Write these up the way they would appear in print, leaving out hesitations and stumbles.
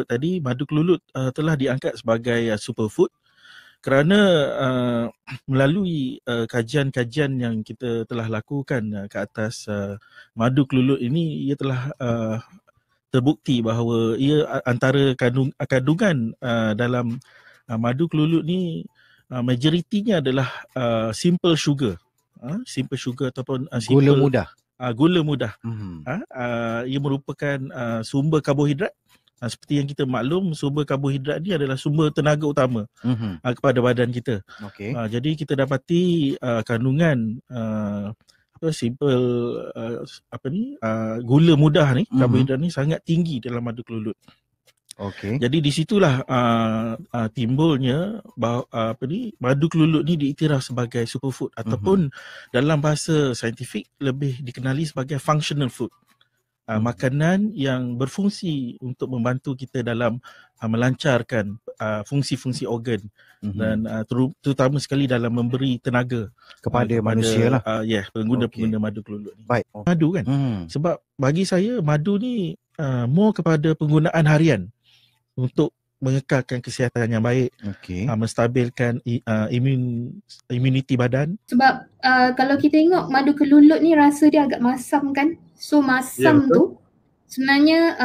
tadi, madu kelulut telah diangkat sebagai superfood kerana melalui kajian-kajian yang kita telah lakukan ke atas madu kelulut ini, ia telah terbukti bahawa ia antara kandungan dalam madu kelulut ni majoritinya adalah simple sugar. Simple sugar ataupun gula mudah. Gula mudah. Ia merupakan sumber karbohidrat. Seperti yang kita maklum, sumber karbohidrat ni adalah sumber tenaga utama kepada badan kita. Jadi kita dapati kandungan simple gula mudah ni, karbohidrat ni sangat tinggi dalam madu kelulut. Jadi di situlah timbulnya madu kelulut ni diiktiraf sebagai superfood ataupun dalam bahasa saintifik lebih dikenali sebagai functional food. Makanan yang berfungsi untuk membantu kita dalam melancarkan fungsi-fungsi organ dan terutama sekali dalam memberi tenaga kepada manusia lah. Pengguna-pengguna madu kelulut ni. Madu kan. Sebab bagi saya madu ni more kepada penggunaan harian untuk mengekalkan kesihatan yang baik, menstabilkan imuniti badan. Sebab kalau kita tengok madu kelulut ni rasa dia agak masam kan. So masam tu sebenarnya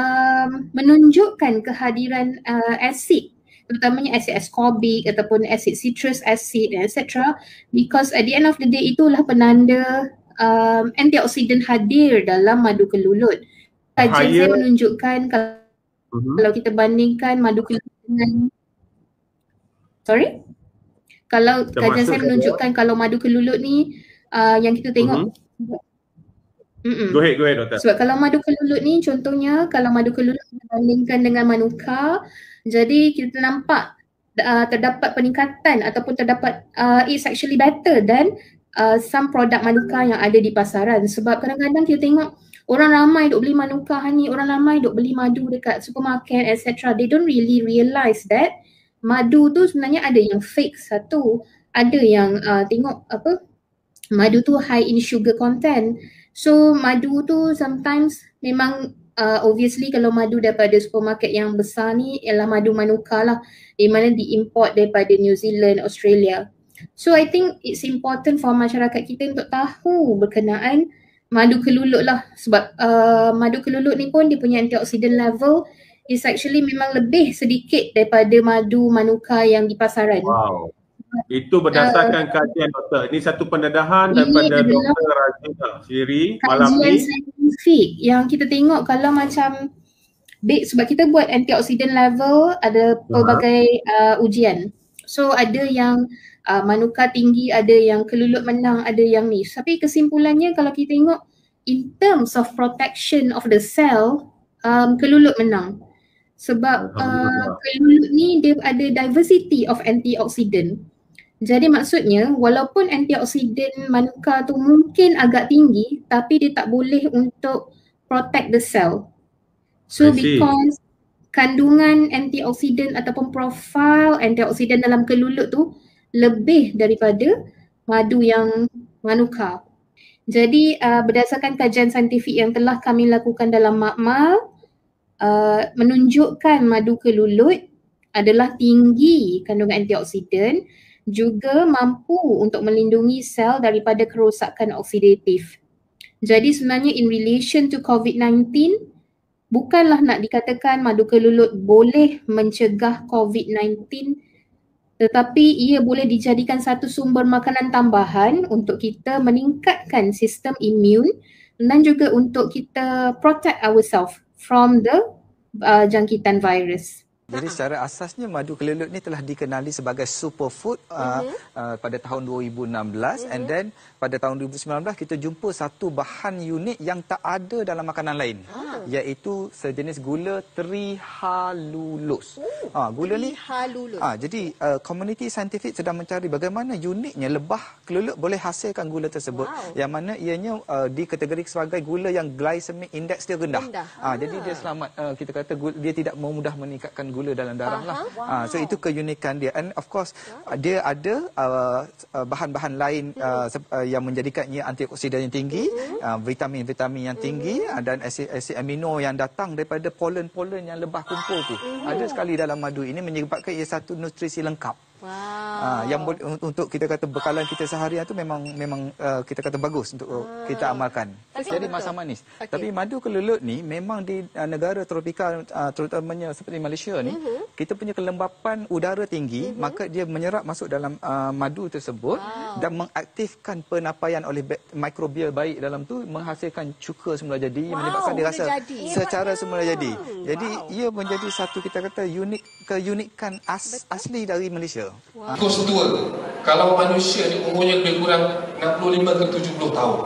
menunjukkan kehadiran asid, terutamanya asid ascorbic ataupun asid citrus acid etc. Because at the end of the day itulah penanda antioksidan hadir dalam madu kelulut. Kajian saya menunjukkan kalau kita bandingkan madu kelulut dengan kajian saya menunjukkan kalau madu kelulut ni yang kita tengok Go ahead doktor. Sebab kalau madu kelulut ni contohnya, kalau madu kelulut dibandingkan dengan manuka, jadi kita nampak terdapat peningkatan ataupun terdapat it's actually better than some produk manuka yang ada di pasaran. Sebab kadang-kadang kita tengok orang ramai duk beli manuka ni, orang ramai duk beli madu dekat supermarket etc. They don't really realise that madu tu sebenarnya ada yang fake satu, ada yang tengok madu tu high in sugar content. So madu tu sometimes memang obviously kalau madu daripada supermarket yang besar ni ialah madu manuka lah, di mana diimport daripada New Zealand, Australia. So I think it's important for masyarakat kita untuk tahu berkenaan madu kelulut lah, sebab madu kelulut ni pun dia punya antioksidan level is actually memang lebih sedikit daripada madu manuka yang di pasaran. Wow. Itu berdasarkan kajian doktor. Ini satu pendedahan daripada Dr. Rajita sendiri malam ni. Kajian saintifik yang kita tengok kalau macam sebab kita buat antioksidan level ada pelbagai ujian. So ada yang manuka tinggi, ada yang kelulut menang, ada yang ni. Tapi kesimpulannya kalau kita tengok in terms of protection of the cell, kelulut menang. Sebab kelulut ni dia ada diversity of antioksidan. Jadi maksudnya walaupun antioksidan manuka tu mungkin agak tinggi, tapi dia tak boleh untuk protect the cell. So because kandungan antioksidan ataupun profil antioksidan dalam kelulut tu lebih daripada madu yang manuka. Jadi berdasarkan kajian saintifik yang telah kami lakukan dalam makmal, menunjukkan madu kelulut adalah tinggi kandungan antioksidan, juga mampu untuk melindungi sel daripada kerosakan oksidatif. Jadi sebenarnya in relation to COVID-19, bukanlah nak dikatakan madu kelulut boleh mencegah COVID-19, tetapi ia boleh dijadikan satu sumber makanan tambahan untuk kita meningkatkan sistem imun dan juga untuk kita protect ourselves from the jangkitan virus. Jadi secara asasnya madu kelulut ni telah dikenali sebagai superfood pada tahun 2016 and then pada tahun 2019 kita jumpa satu bahan unik yang tak ada dalam makanan lain, iaitu sejenis gula trihalulose. Gula ni jadi komuniti saintifik sedang mencari bagaimana uniknya lebah kelulut boleh hasilkan gula tersebut, yang mana ianya dikategori sebagai gula yang glycemic index dia rendah. Jadi dia selamat, kita kata dia tidak memudah meningkatkan gula gula dalam darah lah. So itu keunikan dia. And of course dia ada bahan-bahan lain yang menjadikannya antioksidan yang tinggi, vitamin-vitamin yang tinggi, dan asid amino yang datang daripada polen-polen yang lebah kumpul tu. Ada sekali dalam madu ini menyebabkan ia satu nutrisi lengkap. Yang untuk kita kata bekalan kita seharian tu memang kita kata bagus untuk kita amalkan. Jadi masam manis. Tapi madu kelulut ni memang di negara tropika, terutamanya seperti Malaysia ni, kita punya kelembapan udara tinggi, maka dia menyerap masuk dalam madu tersebut dan mengaktifkan penapaian oleh mikrobial baik dalam tu, menghasilkan cuka semula jadi, menyebabkan dia rasa secara semula jadi. Jadi ia menjadi satu kita kata keunikan asli dari Malaysia. Tikus tua, kalau manusia ni umurnya lebih kurang 65 ke 70 tahun.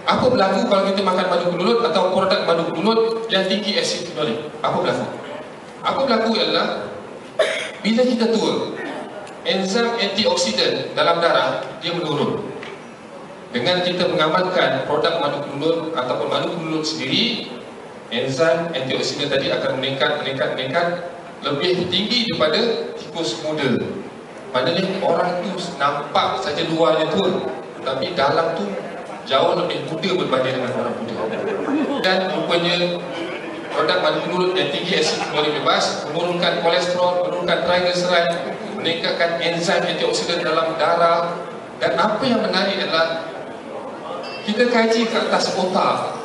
Apa berlaku kalau kita makan madu kelulut atau produk madu kelulut yang tinggi asid fenolik? Apa berlaku? Apa berlaku ialah bila kita tua, enzim antioksidan dalam darah dia menurun. Dengan kita mengamalkan produk madu kelulut ataupun madu kelulut sendiri, enzim antioksidan tadi akan meningkat lebih tinggi daripada tikus muda. Maknanya orang tu nampak saja luarnya tua, tapi dalam tu jauh lebih muda berbanding dengan orang muda. Dan rupanya produk madu kelulut yang tinggi asid fenolik bebas menurunkan kolesterol, menurunkan triglyceride, meningkatkan enzim antioksidan dalam darah. Dan apa yang menarik adalah kita kaji ke atas otak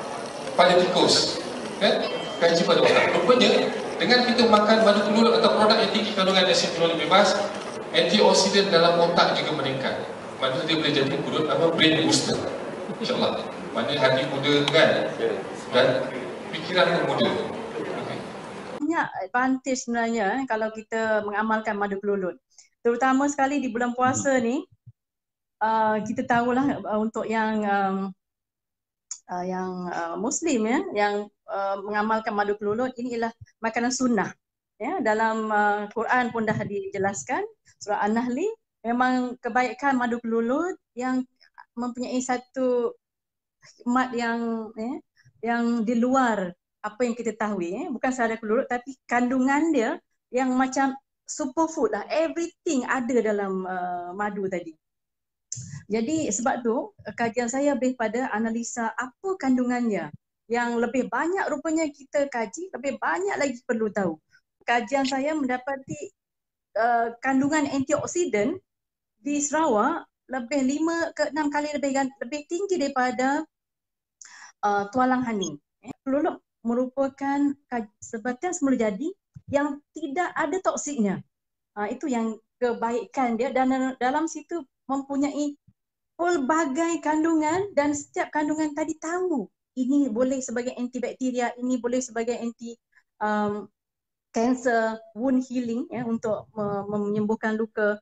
pada tikus, kan? Kaji pada otak. Rupanya dengan kita makan madu kelulut atau produk yang tinggi kandungan asid fenolik bebas, antioksidan dalam otak juga meningkat. Maknanya dia boleh jadi brain booster. InsyaAllah. Maknanya hati muda kan, dan fikiran pun muda. Banyak advantage sebenarnya kalau kita mengamalkan madu kelulut. Terutama sekali di bulan puasa ni, kita tahulah untuk yang Muslim ya, yang mengamalkan madu kelulut, ini ialah makanan sunnah. Ya, dalam Quran pun dah dijelaskan, surah An-Nahl, memang kebaikan madu kelulut yang mempunyai satu hikmat yang di luar apa yang kita tahu, bukan sahaja kelulut tapi kandungan dia yang macam superfood lah, everything ada dalam madu tadi. Jadi sebab tu kajian saya lebih pada analisa apa kandungannya, yang lebih banyak rupanya kita kaji, lebih banyak lagi perlu tahu. Kajian saya mendapati kandungan antioksidan di Sarawak lebih 5 ke 6 kali lebih tinggi daripada tualang honey. Kelulut merupakan sebatan semula jadi yang tidak ada toksiknya. Itu yang kebaikan dia, dan dalam situ mempunyai pelbagai kandungan, dan setiap kandungan tadi tahu ini boleh sebagai antibakteria, ini boleh sebagai anti cancer, wound healing ya, untuk menyembuhkan luka.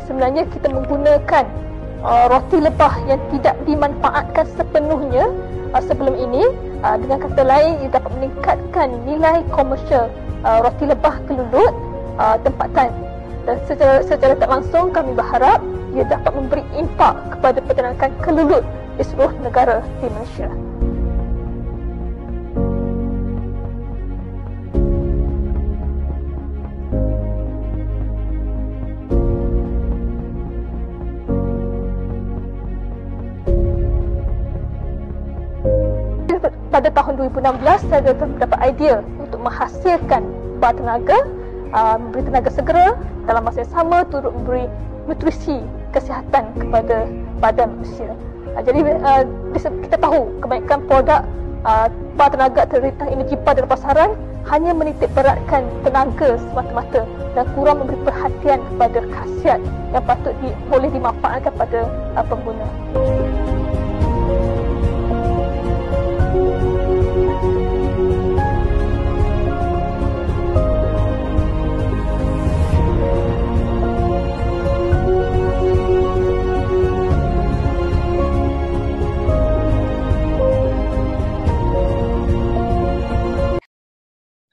Sebenarnya kita menggunakan roti lebah yang tidak dimanfaatkan sepenuhnya sebelum ini. Dengan kata lain, ia dapat meningkatkan nilai komersial roti lebah kelulut tempatan. Dan secara tak langsung kami berharap ia dapat memberi impak kepada peternakan kelulut di seluruh negara di Malaysia. Pada tahun 2016, saya dapat idea untuk menghasilkan bar tenaga, memberi tenaga segera, dalam masa yang sama turut memberi nutrisi kesihatan kepada badan manusia. Jadi kita tahu kebanyakan produk bar tenaga terintah energi pada pasaran hanya menitik beratkan tenaga semata-mata dan kurang memberi perhatian kepada khasiat yang patut boleh dimanfaatkan pada pengguna.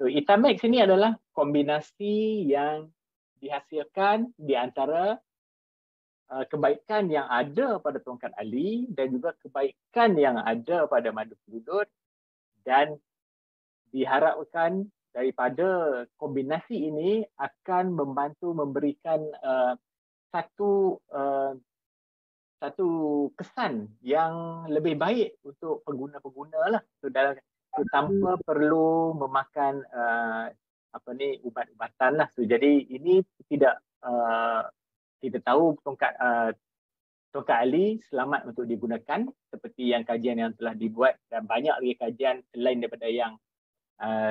So, Etamax ini adalah kombinasi yang dihasilkan di antara kebaikan yang ada pada tongkat ali dan juga kebaikan yang ada pada madu kelulut, dan diharapkan daripada kombinasi ini akan membantu memberikan satu kesan yang lebih baik untuk pengguna-pengguna lah. So, tanpa perlu memakan ubat-ubatan lah. So, jadi ini tidak kita tahu tongkat ali selamat untuk digunakan seperti yang kajian yang telah dibuat, dan banyak lagi kajian selain daripada yang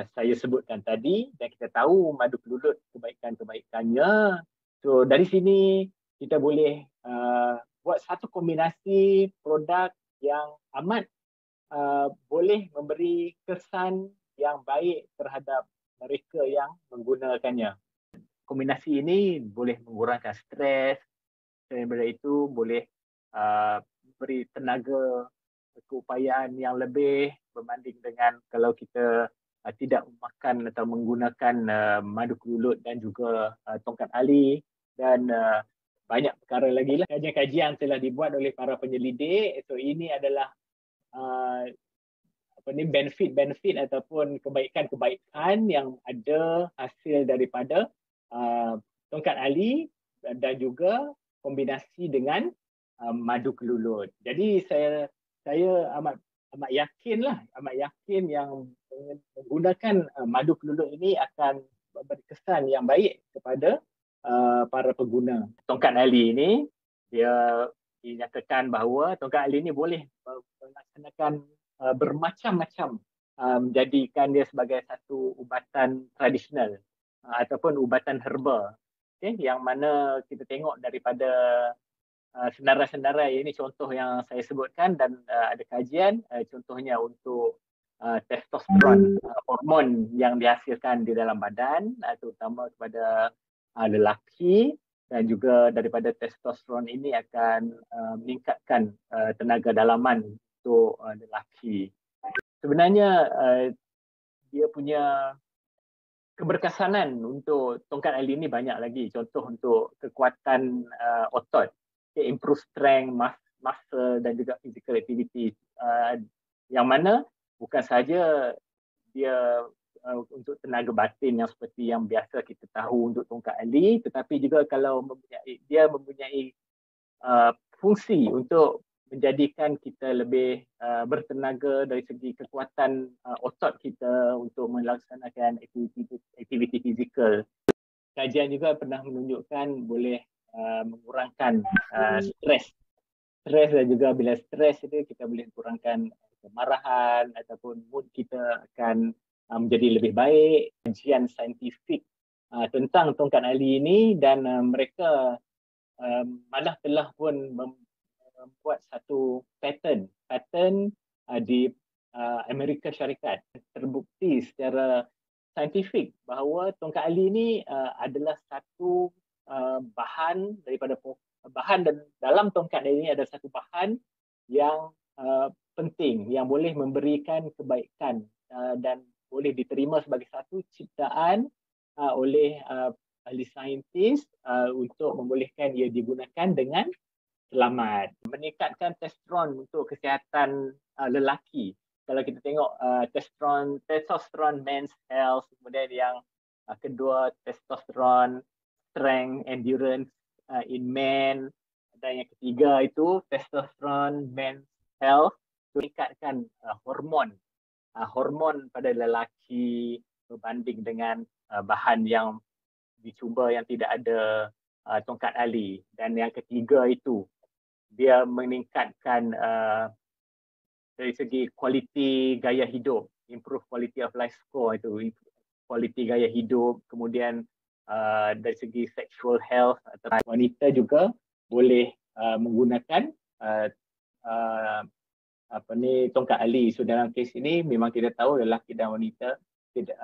saya sebutkan tadi, dan kita tahu madu kelulut kebaikan-kebaikannya. So, dari sini kita boleh buat satu kombinasi produk yang amat boleh memberi kesan yang baik terhadap mereka yang menggunakannya. Kombinasi ini boleh mengurangkan stres, dan daripada itu boleh beri tenaga keupayaan yang lebih berbanding dengan kalau kita tidak memakan atau menggunakan madu kelulut dan juga tongkat ali, dan banyak perkara lagi lah. Kajian-kajian telah dibuat oleh para penyelidik. So, ini adalah benefit ataupun kebaikan-kebaikan yang ada hasil daripada tongkat ali dan juga kombinasi dengan madu kelulut. Jadi saya amat yakin yang menggunakan madu kelulut ini akan berkesan yang baik kepada para pengguna. Tongkat ali ini dia dinyatakan bahawa tongkat ali ini boleh melaksanakan bermacam-macam, menjadikan dia sebagai satu ubatan tradisional ataupun ubatan herba. Okay? Yang mana kita tengok daripada senarai-senarai, ini contoh yang saya sebutkan, dan ada kajian contohnya untuk testosteron, hormon yang dihasilkan di dalam badan, terutama kepada lelaki, dan juga daripada testosteron ini akan meningkatkan tenaga dalaman untuk lelaki. Sebenarnya dia punya keberkesanan untuk tongkat ali ini banyak lagi. Contoh untuk kekuatan otot, improve strength, muscle dan juga physical activity, yang mana bukan saja dia untuk tenaga batin yang seperti yang biasa kita tahu untuk tongkat ali, tetapi juga kalau dia mempunyai fungsi untuk menjadikan kita lebih bertenaga dari segi kekuatan otot kita untuk melaksanakan aktiviti fizikal. Kajian juga pernah menunjukkan boleh mengurangkan stres dan juga bila stres itu kita boleh kurangkan kemarahan ataupun mood kita akan menjadi lebih baik. Kajian saintifik tentang tongkat ali ini, dan mereka malah telah pun membuat satu patent di Amerika Syarikat. Terbukti secara saintifik bahawa tongkat ali ini adalah satu bahan dan dalam tongkat ali ini ada satu bahan yang penting yang boleh memberikan kebaikan dan boleh diterima sebagai satu ciptaan oleh ahli saintis untuk membolehkan ia digunakan dengan selamat. Meningkatkan testosteron untuk kesihatan lelaki. Kalau kita tengok testosteron men's health, kemudian yang kedua testosteron strength endurance in men, dan yang ketiga itu testosteron men's health, meningkatkan hormon pada lelaki berbanding dengan bahan yang dicuba yang tidak ada tongkat ali. Dan yang ketiga itu dia meningkatkan dari segi kualiti gaya hidup, improve quality of life score itu, kualiti gaya hidup, kemudian dari segi sexual health atau wanita juga boleh menggunakan tongkat ali. So dalam kes ini memang kita tahu lelaki dan wanita tidak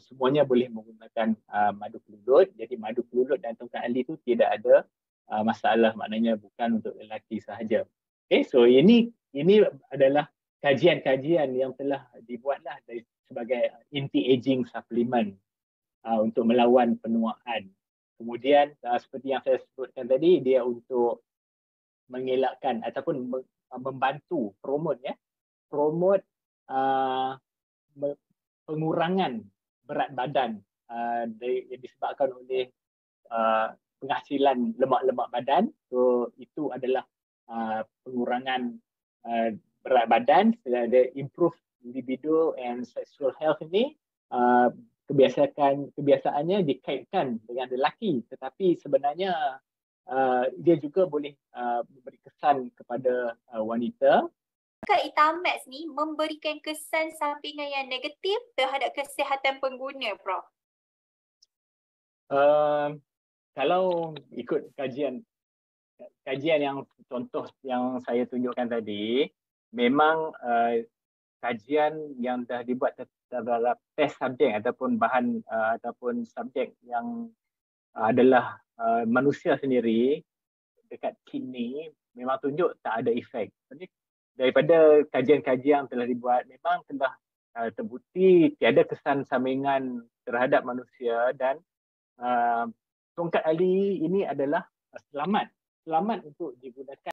semuanya boleh menggunakan madu kelulut. Jadi madu kelulut dan tongkat ali itu tidak ada masalah, maknanya bukan untuk lelaki sahaja. Okay, so ini adalah kajian-kajian yang telah dibuatlah sebagai anti-aging supplement untuk melawan penuaan. Kemudian seperti yang saya sebutkan tadi, dia untuk mengelakkan ataupun membantu promote pengurangan berat badan yang disebabkan oleh penghasilan lemak-lemak badan. So itu adalah pengurangan berat badan, ada improve libido and sexual health ini. Kebiasaannya dikaitkan dengan lelaki, tetapi sebenarnya dia juga boleh memberi kesan kepada wanita. Apakah Etamax ni memberikan kesan sampingan yang negatif terhadap kesihatan pengguna, Prof? Kalau ikut kajian yang contoh yang saya tunjukkan tadi, memang kajian yang dah dibuat terhadap test subjek ataupun bahan ataupun subjek yang adalah manusia sendiri dekat kidney memang tunjuk tak ada efek. Jadi daripada kajian-kajian yang telah dibuat memang telah terbukti tiada kesan sampingan terhadap manusia dan tongkat ali ini adalah selamat untuk digunakan